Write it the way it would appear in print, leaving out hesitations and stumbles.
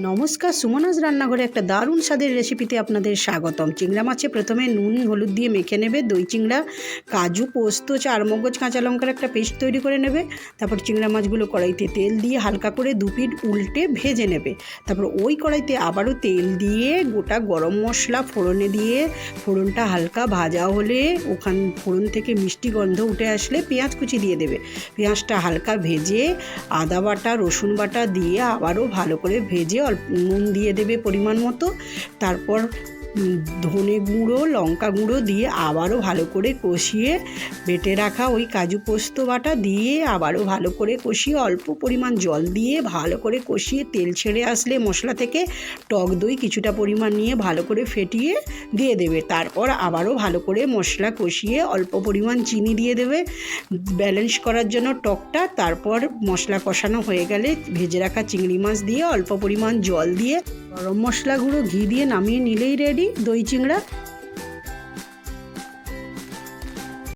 নমস্কার, সুমনাজ রান্নাঘরে একটা দারুণ স্বাদের রেসিপিতে আপনাদের স্বাগতম। চিংড়া মাছে প্রথমে নুন হলুদ দিয়ে মেখে নেবে, দই চিংড়া, কাজু, পোস্ত, চারমগজ, কাঁচা লঙ্কার একটা পেস্ট তৈরি করে নেবে। তারপর চিংড়া মাছগুলো কড়াইতে তেল দিয়ে হালকা করে দু পিঠ উল্টে ভেজে নেবে। তারপর ওই কড়াইতে আবারও তেল দিয়ে গোটা গরম মশলা ফোড়নে দিয়ে ফোড়নটা হালকা ভাজা হলে ওখান ফোড়ন থেকে মিষ্টি গন্ধ উঠে আসলে পেঁয়াজ কুচি দিয়ে দেবে। পেঁয়াজটা হালকা ভেজে আদা বাটা রসুন বাটা দিয়ে আবারও ভালো করে ভেজে অল্প নুন দিয়ে দেবে পরিমাণ মতো। তারপর ধনে গুঁড়ো লঙ্কা গুঁড়ো দিয়ে আবারও ভালো করে কষিয়ে বেটে রাখা ওই কাজু পোস্ত বাটা দিয়ে আবারও ভালো করে কষিয়ে অল্প পরিমাণ জল দিয়ে ভালো করে কষিয়ে তেল ছেড়ে আসলে মশলা থেকে টক দই কিছুটা পরিমাণ নিয়ে ভালো করে ফেটিয়ে দিয়ে দেবে। তারপর আবারও ভালো করে মশলা কষিয়ে অল্প পরিমাণ চিনি দিয়ে দেবে ব্যালেন্স করার জন্য টকটা। তারপর মশলা কষানো হয়ে গেলে ভেজে রাখা চিংড়ি মাছ দিয়ে অল্প পরিমাণ জল দিয়ে গরম মশলা গুঁড়ো ঘি দিয়ে নামিয়ে নিলেই রেডি দই চিংড়া।